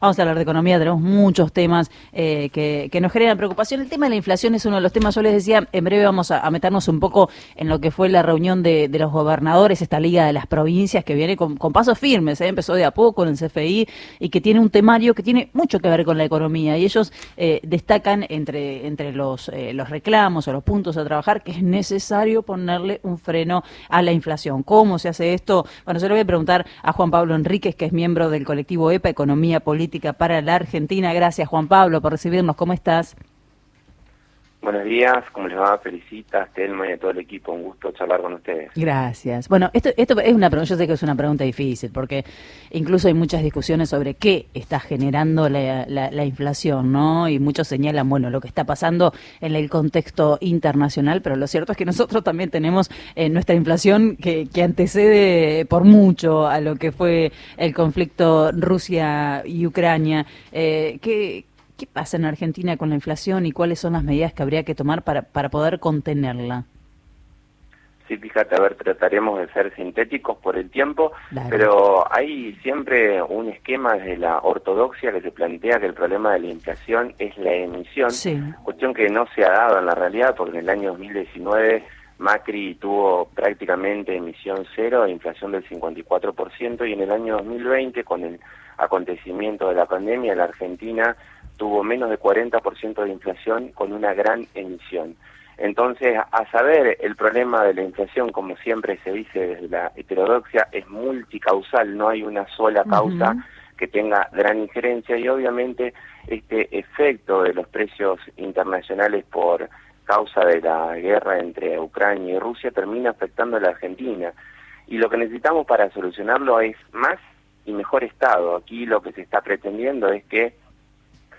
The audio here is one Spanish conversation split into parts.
Vamos a hablar de economía, tenemos muchos temas que nos generan preocupación. El tema de la inflación es uno de los temas, yo les decía, en breve vamos a meternos un poco en lo que fue la reunión de los gobernadores, esta Liga de las Provincias que viene con pasos firmes, empezó de a poco en el CFI y que tiene un temario que tiene mucho que ver con la economía y ellos destacan entre los reclamos o los puntos a trabajar que es necesario ponerle un freno a la inflación. ¿Cómo se hace esto? Bueno, se lo voy a preguntar a Juan Pablo Enríquez, que es miembro del colectivo EPA, Economía Política para la Argentina. Gracias, Juan Pablo, por recibirnos. ¿Cómo estás? Buenos días, ¿cómo les va? Felicitas, Telma y a todo el equipo, un gusto charlar con ustedes. Gracias. Bueno, esto es una pregunta, yo sé que es una pregunta difícil, porque incluso hay muchas discusiones sobre qué está generando la inflación, ¿no? Y muchos señalan, bueno, lo que está pasando en el contexto internacional, pero lo cierto es que nosotros también tenemos nuestra inflación que antecede por mucho a lo que fue el conflicto Rusia y Ucrania. ¿Qué pasa en Argentina con la inflación y cuáles son las medidas que habría que tomar para poder contenerla? Sí, fíjate, a ver, trataremos de ser sintéticos por el tiempo, Dale. pero hay siempre un esquema desde la ortodoxia que se plantea que el problema de la inflación es la emisión, Sí. cuestión que no se ha dado en la realidad, porque en el año 2019 Macri tuvo prácticamente emisión cero e inflación del 54%, y en el año 2020, con el acontecimiento de la pandemia, la Argentina tuvo menos de 40% de inflación con una gran emisión. Entonces, a saber, el problema de la inflación, como siempre se dice desde la heterodoxia, es multicausal, no hay una sola causa que tenga gran injerencia, y obviamente este efecto de los precios internacionales por causa de la guerra entre Ucrania y Rusia termina afectando a la Argentina. Y lo que necesitamos para solucionarlo es más y mejor Estado. Aquí lo que se está pretendiendo es que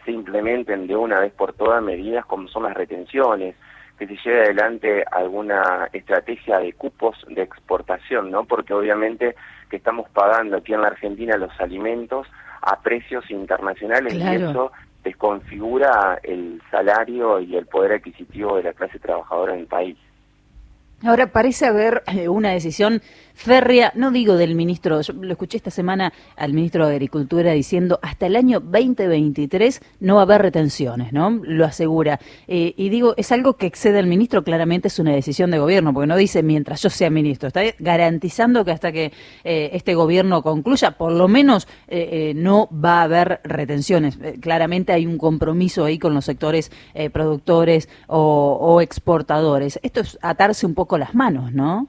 se implementen de una vez por todas medidas como son las retenciones, que se lleve adelante alguna estrategia de cupos de exportación, ¿no? Porque obviamente que estamos pagando aquí en la Argentina los alimentos a precios internacionales. Claro. Y eso desconfigura el salario y el poder adquisitivo de la clase trabajadora en el país. Ahora parece haber una decisión férrea, no digo del ministro, yo lo escuché esta semana al ministro de Agricultura diciendo hasta el año 2023 no va a haber retenciones, ¿no? Lo asegura. Y digo, es algo que excede al ministro, claramente es una decisión de gobierno, porque no dice mientras yo sea ministro, está garantizando que hasta que este gobierno concluya, por lo menos no va a haber retenciones. Claramente hay un compromiso ahí con los sectores productores o exportadores. Esto es atarse un poco las manos, ¿no?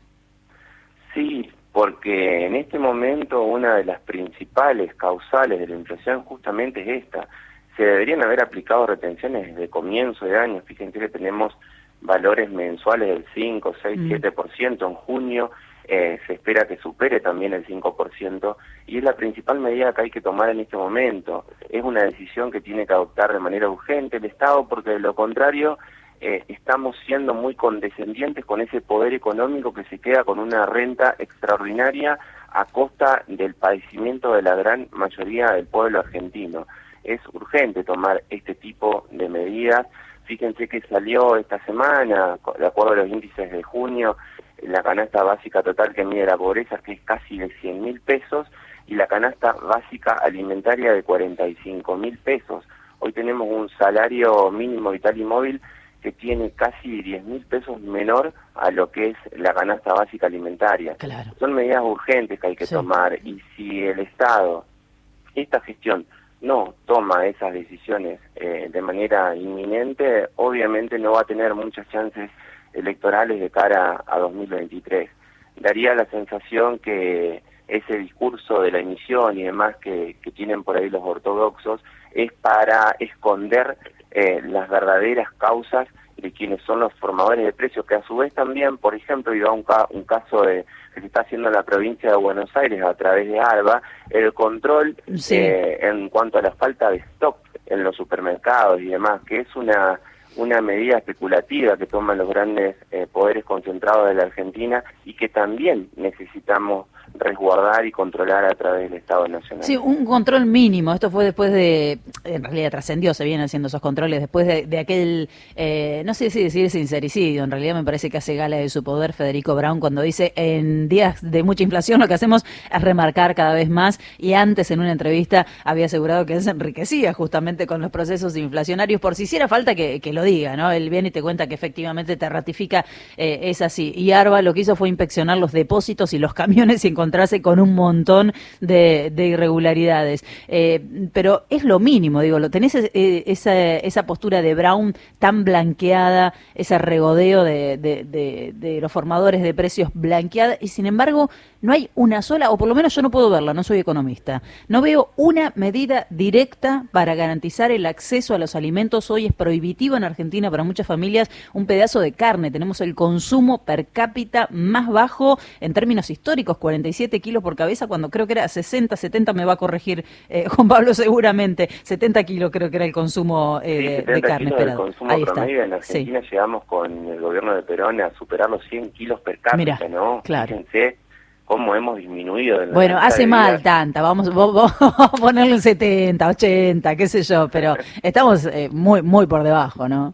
Sí, porque en este momento una de las principales causales de la inflación justamente es esta. Se deberían haber aplicado retenciones desde comienzo de año. Fíjense que tenemos valores mensuales del 5, 6, 7%. En junio se espera que supere también el 5%, y es la principal medida que hay que tomar en este momento. Es una decisión que tiene que adoptar de manera urgente el Estado, porque de lo contrario estamos siendo muy condescendientes con ese poder económico que se queda con una renta extraordinaria a costa del padecimiento de la gran mayoría del pueblo argentino. Es urgente tomar este tipo de medidas. Fíjense que salió esta semana, de acuerdo a los índices de junio, la canasta básica total que mide la pobreza, que es casi de 100.000 pesos, y la canasta básica alimentaria de 45.000 pesos. Hoy tenemos un salario mínimo vital y móvil que tiene casi 10.000 pesos menor a lo que es la canasta básica alimentaria. Claro. Son medidas urgentes que hay que tomar, y si el Estado, esta gestión, no toma esas decisiones de manera inminente, obviamente no va a tener muchas chances electorales de cara a 2023. Daría la sensación que ese discurso de la emisión y demás que tienen por ahí los ortodoxos es para esconder las verdaderas causas de quienes son los formadores de precios, que a su vez también, por ejemplo, iba un caso que se está haciendo en la provincia de Buenos Aires a través de ALBA, el control en cuanto a la falta de stock en los supermercados y demás, que es una medida especulativa que toman los grandes poderes concentrados de la Argentina, y que también necesitamos resguardar y controlar a través del Estado Nacional. Sí, un control mínimo. Esto fue después de, en realidad trascendió, se vienen haciendo esos controles después de aquel, no sé si decir sincericidio, en realidad me parece que hace gala de su poder Federico Braun cuando dice, en días de mucha inflación lo que hacemos es remarcar cada vez más, y antes en una entrevista había asegurado que él se enriquecía justamente con los procesos inflacionarios, por si hiciera falta que lo diga, ¿no? Él viene y te cuenta que efectivamente te ratifica, es así. Y Arba lo que hizo fue inspeccionar los depósitos y los camiones y encontrarse con un montón de irregularidades. Pero es lo mínimo, digo, lo tenés esa postura de Braun tan blanqueada, ese regodeo de los formadores de precios blanqueada, y sin embargo no hay una sola, o por lo menos yo no puedo verla, no soy economista, no veo una medida directa para garantizar el acceso a los alimentos. Hoy es prohibitivo en Argentina para muchas familias un pedazo de carne. Tenemos el consumo per cápita más bajo en términos históricos, 47 kilos por cabeza, cuando creo que era 60, 70, me va a corregir Juan Pablo seguramente, 70 kilos creo que era el consumo de carne. Kilos del consumo ahí promedio está. En Argentina sí. Llegamos con el gobierno de Perón a superar los 100 kilos per cápita. Mirá, ¿no? Claro. Fíjense cómo hemos disminuido. Bueno, hace mal tanta, vamos a ponerle un 70, 80, qué sé yo, pero estamos muy por debajo, ¿no?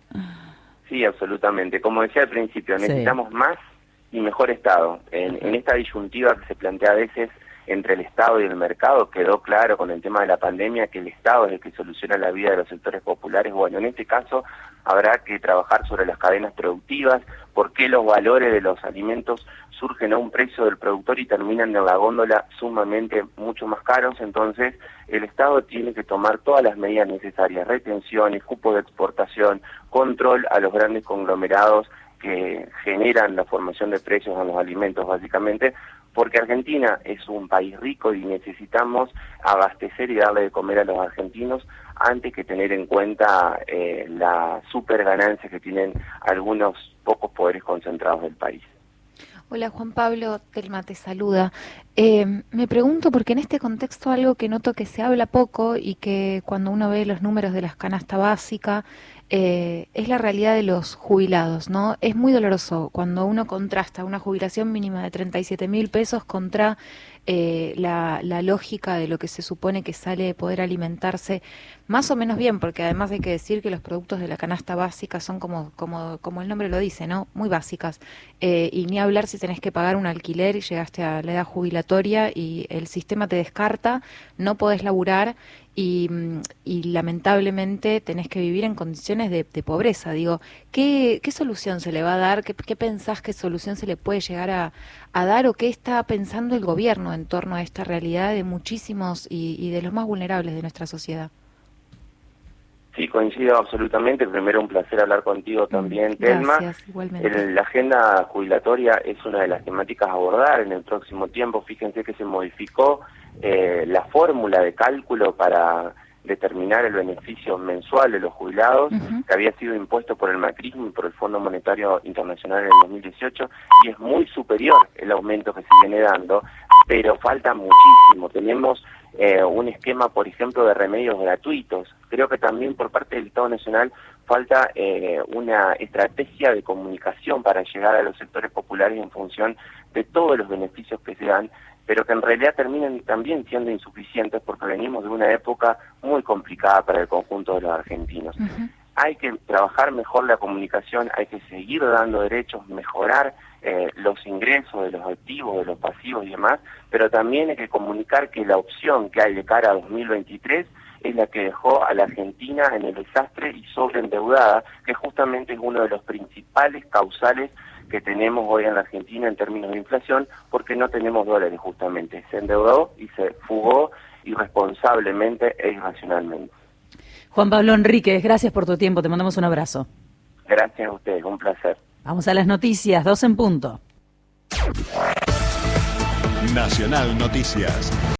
Sí, absolutamente. Como decía al principio, necesitamos más y mejor Estado. En esta disyuntiva que se plantea a veces entre el Estado y el mercado, quedó claro con el tema de la pandemia que el Estado es el que soluciona la vida de los sectores populares. Bueno, en este caso habrá que trabajar sobre las cadenas productivas, por qué los valores de los alimentos surgen a un precio del productor y terminan en la góndola sumamente mucho más caros. Entonces el Estado tiene que tomar todas las medidas necesarias, retenciones, cupos de exportación, control a los grandes conglomerados que generan la formación de precios en los alimentos básicamente, porque Argentina es un país rico y necesitamos abastecer y darle de comer a los argentinos antes que tener en cuenta la super ganancia que tienen algunos pocos poderes concentrados del país. Hola Juan Pablo, Telma te saluda. Me pregunto porque en este contexto algo que noto que se habla poco y que cuando uno ve los números de las canasta básica es la realidad de los jubilados, ¿no? Es muy doloroso cuando uno contrasta una jubilación mínima de 37.000 pesos contra la lógica de lo que se supone que sale de poder alimentarse más o menos bien, porque además hay que decir que los productos de la canasta básica son como el nombre lo dice, ¿no? Muy básicas. Y ni hablar si tenés que pagar un alquiler y llegaste a la edad jubilatoria y el sistema te descarta, no podés laburar y lamentablemente tenés que vivir en condiciones de pobreza. Digo, ¿qué solución se le va a dar? ¿Qué pensás que solución se le puede llegar a dar o qué está pensando el gobierno en torno a esta realidad de muchísimos y de los más vulnerables de nuestra sociedad? Sí, coincido absolutamente. Primero, un placer hablar contigo también, Telma. Gracias, igualmente. La agenda jubilatoria es una de las temáticas a abordar en el próximo tiempo. Fíjense que se modificó la fórmula de cálculo para determinar el beneficio mensual de los jubilados, que había sido impuesto por el macrismo y por el Fondo Monetario Internacional en el 2018, y es muy superior el aumento que se viene dando, pero falta muchísimo. Tenemos un esquema, por ejemplo, de remedios gratuitos. Creo que también por parte del Estado Nacional falta una estrategia de comunicación para llegar a los sectores populares en función de todos los beneficios que se dan, pero que en realidad terminan también siendo insuficientes porque venimos de una época muy complicada para el conjunto de los argentinos. Hay que trabajar mejor la comunicación, hay que seguir dando derechos, mejorar los ingresos de los activos, de los pasivos y demás, pero también hay que comunicar que la opción que hay de cara a 2023 es la que dejó a la Argentina en el desastre y sobreendeudada, que justamente es uno de los principales causales que tenemos hoy en la Argentina en términos de inflación, porque no tenemos dólares justamente. Se endeudó y se fugó irresponsablemente e irracionalmente. Juan Pablo Enríquez, gracias por tu tiempo, te mandamos un abrazo. Gracias a ustedes, un placer. Vamos a las noticias, 2 en punto. Nacional Noticias.